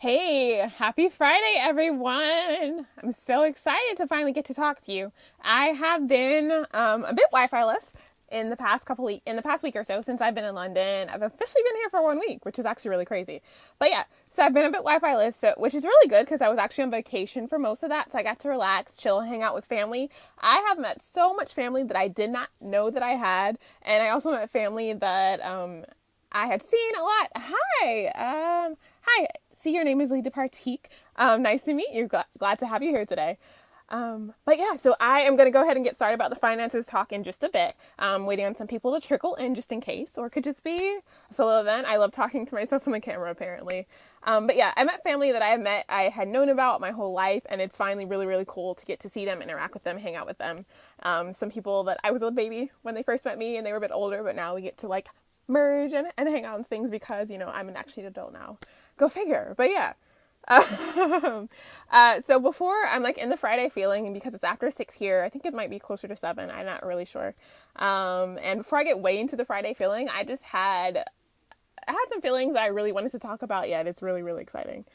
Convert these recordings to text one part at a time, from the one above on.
Hey, happy Friday, everyone. I'm so excited to finally get to talk to you. I have been a bit Wi-Fi-less in the past week or so since I've been in London. I've officially been here for 1 week, which is actually really crazy. But yeah, so I've been a bit Wi-Fi-less, which is really good because I was actually on vacation for most of that. So I got to relax, chill, hang out with family. I have met so much family that I did not know that I had. And I also met family that I had seen a lot. Hi. See, your name is Lita Partique. Nice to meet you. Glad to have you here today. But yeah, so I am going to go ahead and get started about the finances talk in just a bit. Waiting on some people to trickle in just in case, or it could just be a solo event. I love talking to myself on the camera, apparently. But yeah, I met family that I had known about my whole life, and it's finally really, really cool to get to see them, interact with them, hang out with them. Some people that I was a baby when they first met me, and they were a bit older, but now we get to merge and hang out on things because, I'm an actually adult now. Go figure. But yeah. So before I'm in the Friday feeling, and because it's after 6 here, I think it might be closer to 7. I'm not really sure. And before I get way into the Friday feeling, I had some feelings that I really wanted to talk about yet. It's really, really exciting.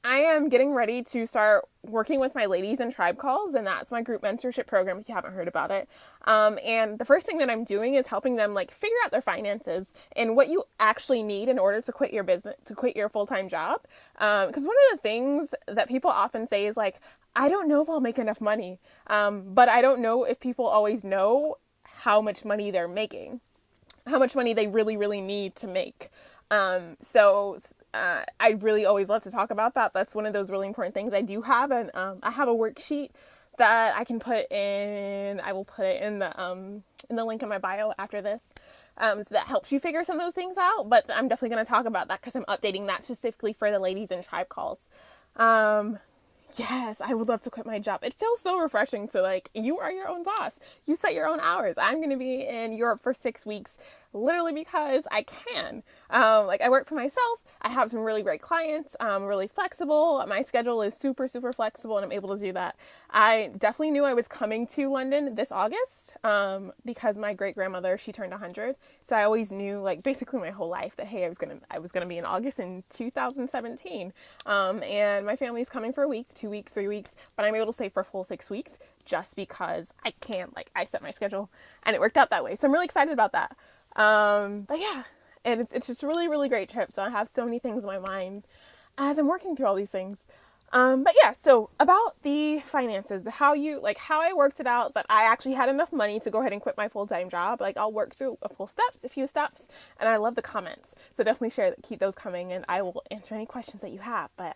I am getting ready to start working with my ladies in tribe calls, and that's my group mentorship program if you haven't heard about it. And the first thing that I'm doing is helping them figure out their finances and what you actually need in order to quit your business, to quit your full-time job. Because one of the things that people often say is I don't know if I'll make enough money, but I don't know if people always know how much money they're making, how much money they really, really need to make. I really always love to talk about that. That's one of those really important things. I do have I have a worksheet that I can put in. I will put it in the link in my bio after this. So that helps you figure some of those things out. But I'm definitely going to talk about that because I'm updating that specifically for the ladies in tribe calls. Yes, I would love to quit my job. It feels so refreshing to you are your own boss. You set your own hours. I'm going to be in Europe for 6 weeks, literally because I can. I work for myself. I have some really great clients. I'm really flexible. My schedule is super, super flexible, and I'm able to do that. I definitely knew I was coming to London this August because my great grandmother, she turned 100. So I always knew, basically my whole life that, hey, I was gonna be in August in 2017. And my family's coming for a week, 2 weeks, 3 weeks, but I'm able to stay for a full 6 weeks just because I can. I set my schedule, and it worked out that way. So I'm really excited about that. But yeah, and it's just a really, really great trip. So I have so many things in my mind as I'm working through all these things. But yeah, so about the finances, how I worked it out that I actually had enough money to go ahead and quit my full-time job. I'll work through a few steps, and I love the comments. So definitely keep those coming, and I will answer any questions that you have. But,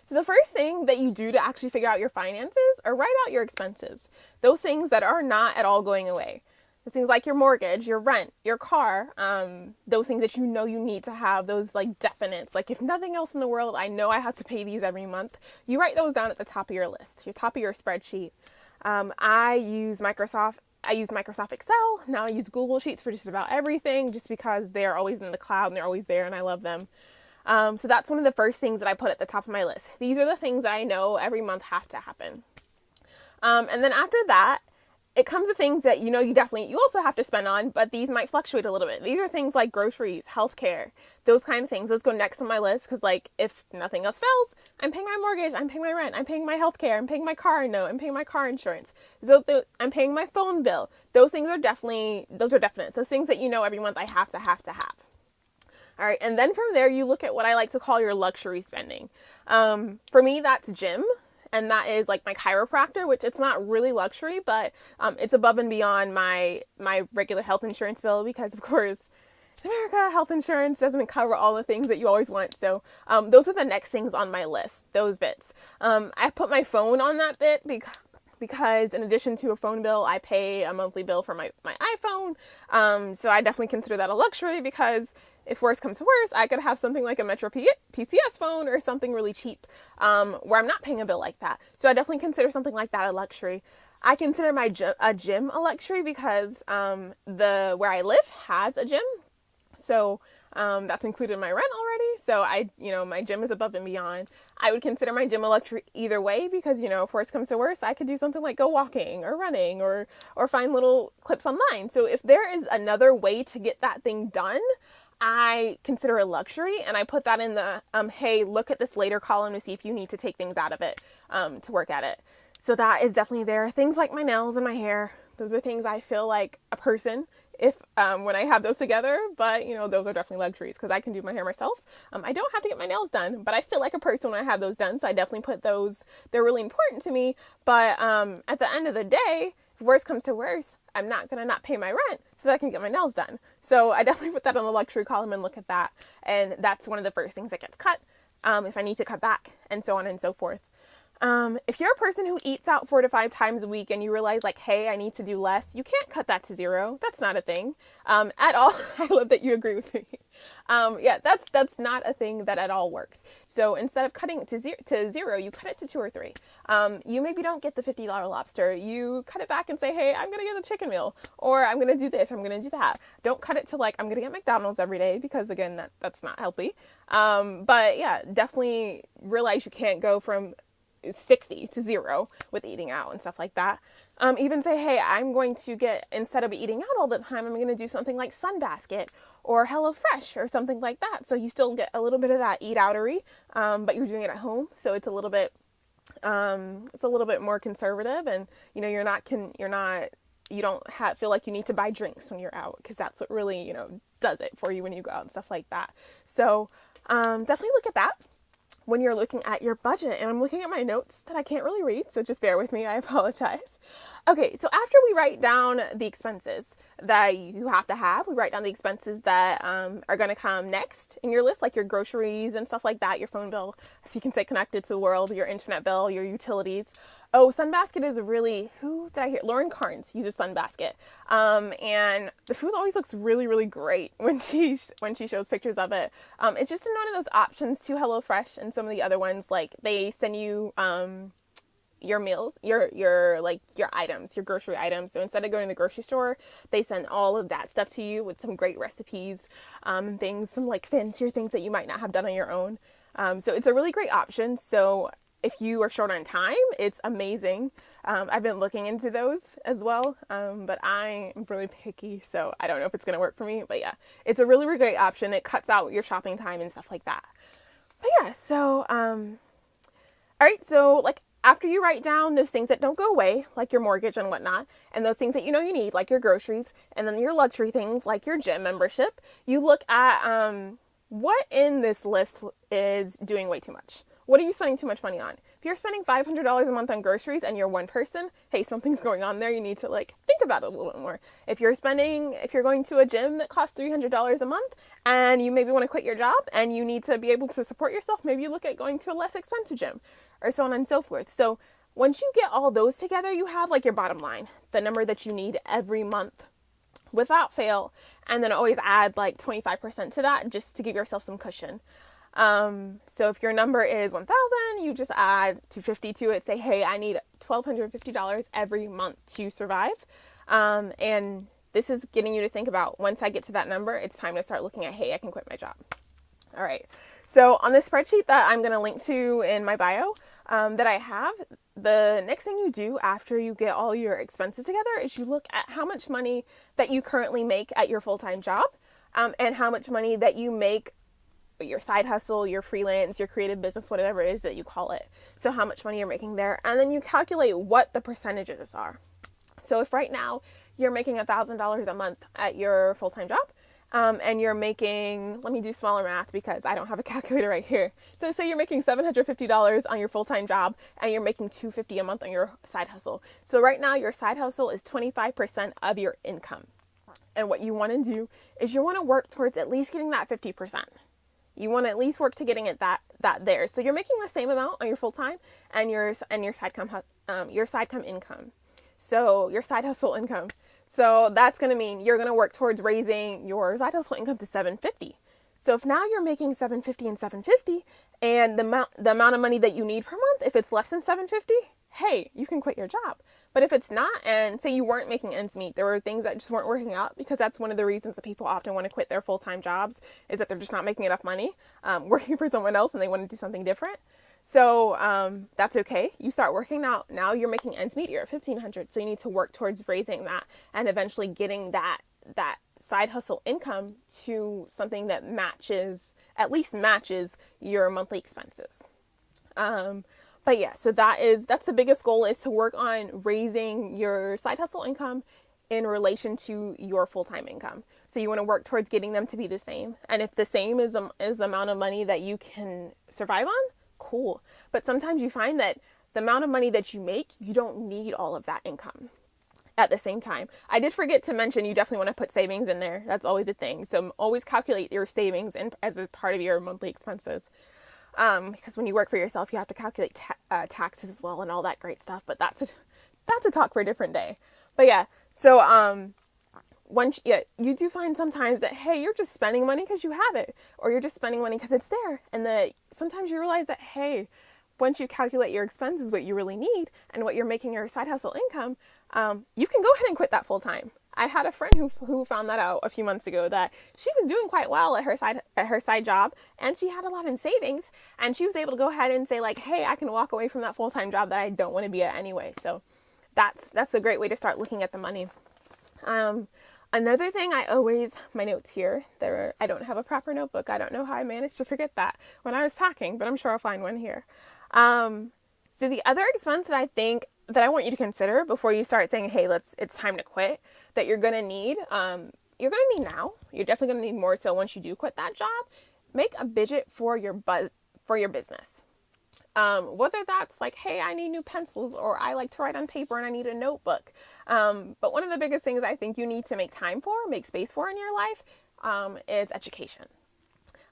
so the first thing that you do to actually figure out your finances are write out your expenses. Those things that are not at all going away. The things like your mortgage, your rent, your car, those things that you need to have, those definites. If nothing else in the world, I know I have to pay these every month. You write those down at the top of your list, your top of your spreadsheet. I use Microsoft Excel. Now I use Google Sheets for just about everything, just because they're always in the cloud and they're always there, and I love them. So that's one of the first things that I put at the top of my list. These are the things that I know every month have to happen. And then after that, it comes to things that you also have to spend on, but these might fluctuate a little bit. These are things like groceries, healthcare, those kind of things. Those go next on my list because if nothing else fails, I'm paying my mortgage, I'm paying my rent, I'm paying my healthcare, I'm paying my car note, I'm paying my car insurance. So I'm paying my phone bill. Those things are definite. Those things that every month I have to have. All right, and then from there you look at what I like to call your luxury spending. For me, that's gym. And that is my chiropractor, which it's not really luxury, but it's above and beyond my regular health insurance bill because, of course, in America, health insurance doesn't cover all the things that you always want. So those are the next things on my list, those bits. I put my phone on that bit because in addition to a phone bill, I pay a monthly bill for my iPhone. So I definitely consider that a luxury because if worse comes to worse, I could have something like a Metro PCS phone or something really cheap where I'm not paying a bill like that. So I definitely consider something like that a luxury. I consider a gym a luxury because where I live has a gym. So that's included in my rent already. So my gym is above and beyond. I would consider my gym a luxury either way because, if worse comes to worse, I could do something like go walking or running or find little clips online. So if there is another way to get that thing done, I consider a luxury, and I put that in the hey, look at this later column to see if you need to take things out of it to work at it. So that is definitely there. Things like my nails and my hair, those are things I feel like a person if when I have those together, but you know, those are definitely luxuries because I can do my hair myself. I don't have to get my nails done, but I feel like a person when I have those done, so I definitely put those, they're really important to me. But at the end of the day, if worse comes to worse, I'm not gonna not pay my rent so that I can get my nails done. So I definitely put that on the luxury column and look at that, and that's one of the first things that gets cut if I need to cut back, and so on and so forth. If you're a person who eats out 4 to 5 times a week and you realize like, hey, I need to do less, you can't cut that to 0. That's not a thing at all. I love that you agree with me. Yeah, that's not a thing that at all works. So instead of cutting it to 0, you cut it to 2 or 3. You maybe don't get the $50 lobster. You cut it back and say, hey, I'm going to get a chicken meal, or I'm going to do this, or I'm going to do that. Don't cut it to like, I'm going to get McDonald's every day, because again, that's not healthy. But yeah, definitely realize you can't go from 60 to 0 with eating out and stuff like that. Even say, hey, I'm going to get, instead of eating out all the time, I'm going to do something like Sunbasket or HelloFresh or something like that. So you still get a little bit of that eat outery, but you're doing it at home. So it's a little bit more conservative, and you know, you don't feel like you need to buy drinks when you're out, because that's what really, you know, does it for you when you go out and stuff like that. So definitely look at that when you're looking at your budget. And I'm looking at my notes that I can't really read, so just bear with me, I apologize. Okay, so after we write down the expenses that you have to have, we write down the expenses that are going to come next in your list, like your groceries and stuff like that, your phone bill, so you can stay connected to the world, your internet bill, your utilities. Oh, Sunbasket is really, who did I hear? Lauren Carnes uses Sunbasket. And the food always looks really, really great when she shows pictures of it. It's just one of those options to HelloFresh and some of the other ones. Like, they send you your meals, your items, your grocery items. So instead of going to the grocery store, they send all of that stuff to you with some great recipes, things, some like fancier things that you might not have done on your own. So it's a really great option. So if you are short on time, it's amazing. I've been looking into those as well, but I am really picky, so I don't know if it's going to work for me. But yeah, it's a really, really great option. It cuts out your shopping time and stuff like that. But yeah, so, all right, so like after you write down those things that don't go away, like your mortgage and whatnot, and those things that you know you need, like your groceries, and then your luxury things, like your gym membership, you look at what in this list is doing way too much. What are you spending too much money on? If you're spending $500 a month on groceries and you're one person, hey, something's going on there. You need to like think about it a little bit more. If you're going to a gym that costs $300 a month and you maybe want to quit your job and you need to be able to support yourself, maybe you look at going to a less expensive gym, or so on and so forth. So once you get all those together, you have like your bottom line, the number that you need every month without fail. And then always add like 25% to that just to give yourself some cushion. So if your number is 1,000, you just add 250 to it. Say, hey, I need $1,250 every month to survive. And this is getting you to think about, once I get to that number, it's time to start looking at, hey, I can quit my job. All right. So on this spreadsheet that I'm going to link to in my bio, that I have, the next thing you do after you get all your expenses together is you look at how much money that you currently make at your full-time job, and how much money that you make your side hustle, your freelance, your creative business, whatever it is that you call it. So how much money you're making there. And then you calculate what the percentages are. So if right now you're making $1,000 a month at your full-time job, and you're making, let me do smaller math because I don't have a calculator right here. So say you're making $750 on your full-time job and you're making $250 a month on your side hustle. So right now your side hustle is 25% of your income. And what you want to do is you want to work towards at least getting that 50%. You want to at least work to getting it that there. So you're making the same amount on your full time and your side income. So your side hustle income. So that's going to mean you're going to work towards raising your side hustle income to $750. So if now you're making $750 and $750, and the amount of money that you need per month, if it's less than $750, hey, you can quit your job. But if it's not, and say you weren't making ends meet, there were things that just weren't working out, because that's one of the reasons that people often want to quit their full-time jobs, is that they're just not making enough money working for someone else and they want to do something different. So that's okay. You start working now. Now you're making ends meet. You're at $1,500. So you need to work towards raising that and eventually getting that side hustle income to something that at least matches your monthly expenses. But yeah, so that's the biggest goal, is to work on raising your side hustle income in relation to your full-time income. So you want to work towards getting them to be the same. And if the same is the amount of money that you can survive on, cool. But sometimes you find that the amount of money that you make, you don't need all of that income at the same time. I did forget to mention, you definitely want to put savings in there. That's always a thing. So always calculate your savings as a part of your monthly expenses. Because when you work for yourself, you have to calculate taxes as well and all that great stuff. But that's a talk for a different day. But yeah, so you do find sometimes that, hey, you're just spending money because you have it, or you're just spending money because it's there. And sometimes you realize that, hey, once you calculate your expenses, what you really need and what you're making your side hustle income, you can go ahead and quit that full time. I had a friend who found that out a few months ago, that she was doing quite well at her side job, and she had a lot in savings, and she was able to go ahead and say, like, hey, I can walk away from that full-time job that I don't want to be at anyway. So that's a great way to start looking at the money. Another thing, my notes here, I don't have a proper notebook. I don't know how I managed to forget that when I was packing, but I'm sure I'll find one here. So the other expense that I think that I want you to consider before you start saying, hey, it's time to quit, that you're going to need now. You're definitely going to need more so once you do quit that job. Make a budget for your business. Whether that's like, hey, I need new pencils, or I like to write on paper and I need a notebook. But one of the biggest things I think you need to make space for in your life, is education.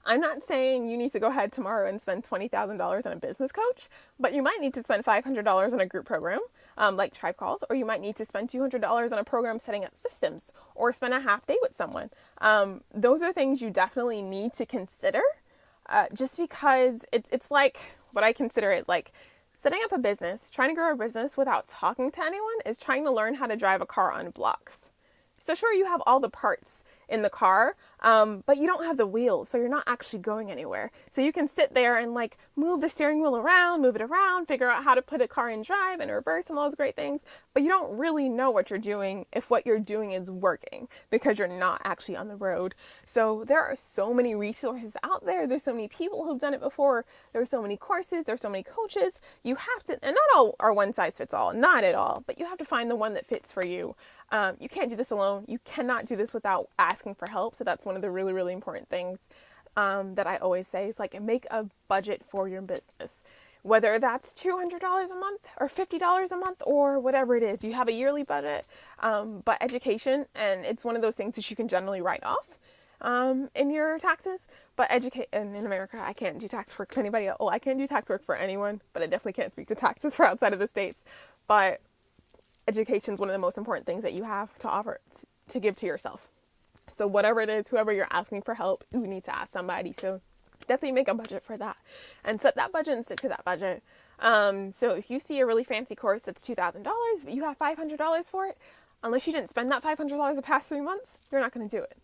I'm not saying you need to go ahead tomorrow and spend $20,000 on a business coach, but you might need to spend $500 on a group program, like Tribe Calls, or you might need to spend $200 on a program setting up systems, or spend a half day with someone. Those are things you definitely need to consider, just because it's like, what I consider it like setting up a business. Trying to grow a business without talking to anyone is trying to learn how to drive a car on blocks. So sure, you have all the parts in the car, but you don't have the wheels, so you're not actually going anywhere. So you can sit there and like move the steering wheel around, move it around, figure out how to put a car in drive and reverse and all those great things, but you don't really know what you're doing if what you're doing is working, because you're not actually on the road. So there are so many resources out there. There's so many people who've done it before. There's so many courses. There's so many coaches. You have to, and not all are one size fits all, not at all, but you have to find the one that fits for you. You can't do this alone. You cannot do this without asking for help. So that's one of the really, really important things that I always say is like, make a budget for your business. Whether that's $200 a month or $50 a month or whatever it is, you have a yearly budget. But education, and it's one of those things that you can generally write off in your taxes. But and in America, I can't do tax work for anybody else. Well, I can't do tax work for anyone, but I definitely can't speak to taxes for outside of the States. But education is one of the most important things that you have to offer, to give to yourself. So whatever it is, whoever you're asking for help, you need to ask somebody. So definitely make a budget for that and set that budget and stick to that budget. So if you see a really fancy course that's $2,000, but you have $500 for it, unless you didn't spend that $500 the past 3 months, you're not going to do it.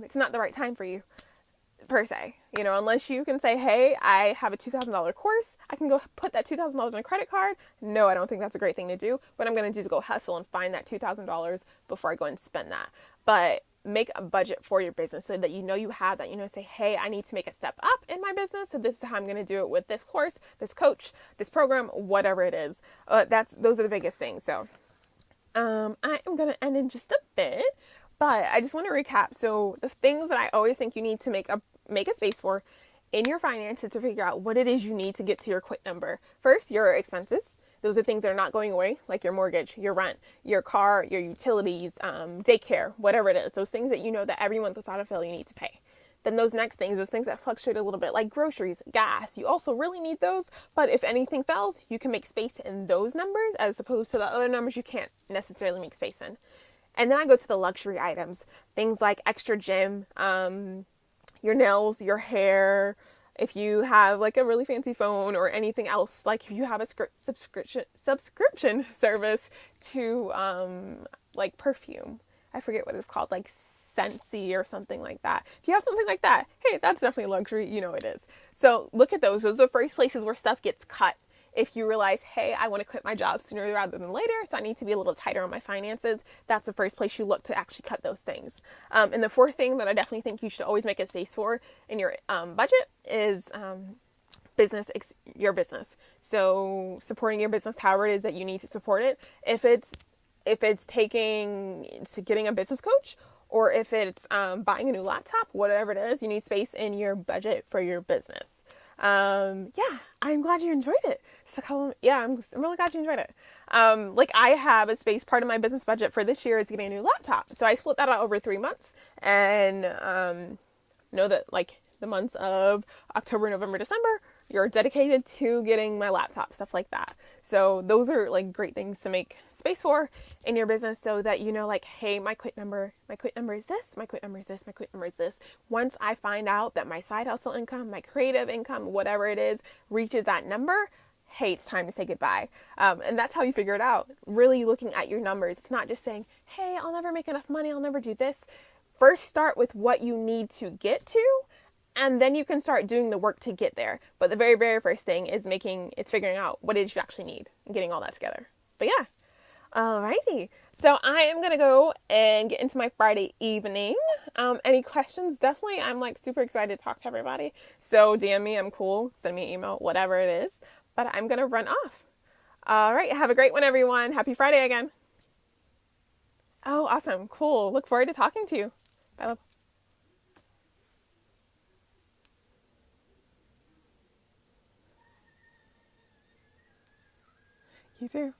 It's not the right time for you, per se. Unless you can say, hey, I have a $2,000 course, I can go put that $2,000 on a credit card. No, I don't think that's a great thing to do. What I'm going to do is go hustle and find that $2,000 before I go and spend that. But make a budget for your business so that you have that. Say, hey, I need to make a step up in my business, so this is how I'm going to do it with this course, this coach, this program, whatever it is. Those are the biggest things. So I am going to end in just a bit, but I just want to recap. So the things that I always think you need to make a space for in your finances to figure out what it is you need to get to your quit number. First, your expenses. Those are things that are not going away, like your mortgage, your rent, your car, your utilities, daycare, whatever it is. Those things that you know that every month without a fail you need to pay. Then those next things, those things that fluctuate a little bit, like groceries, gas, you also really need those. But if anything fails, you can make space in those numbers as opposed to the other numbers you can't necessarily make space in. And then I go to the luxury items, things like extra gym, your nails, your hair. If you have like a really fancy phone or anything else, like if you have a subscription service to like perfume, I forget what it's called, like Scentsy or something like that. If you have something like that, hey, that's definitely a luxury. It is. So look at those. Those are the first places where stuff gets cut If you realize, hey, I want to quit my job sooner rather than later, so I need to be a little tighter on my finances, that's the first place you look to actually cut those things. And the fourth thing that I definitely think you should always make a space for in your budget is your business. So supporting your business however it is that you need to support it. If it's getting a business coach, or if it's buying a new laptop, whatever it is, you need space in your budget for your business. Yeah, I'm glad you enjoyed it. I'm really glad you enjoyed it. Like I have a space, part of my business budget for this year is getting a new laptop. So I split that out over 3 months, and know that like the months of October, November, December, you're dedicated to getting my laptop, stuff like that. So those are like great things to make space for in your business, so that you know, like, hey, my quit number is this, my quit number is this, my quit number is this. Once I find out that my side hustle income, my creative income, whatever it is, reaches that number, hey, it's time to say goodbye. And that's how you figure it out. Really looking at your numbers. It's not just saying, hey, I'll never make enough money, I'll never do this. First, start with what you need to get to, and then you can start doing the work to get there. But the very, very first thing is figuring out what did you actually need and getting all that together. But yeah. Alrighty. So I am going to go and get into my Friday evening. Any questions? Definitely. I'm like super excited to talk to everybody. So DM me. I'm cool. Send me an email, whatever it is. But I'm going to run off. All right. Have a great one, everyone. Happy Friday again. Oh, awesome. Cool. Look forward to talking to you. Bye, love. You too.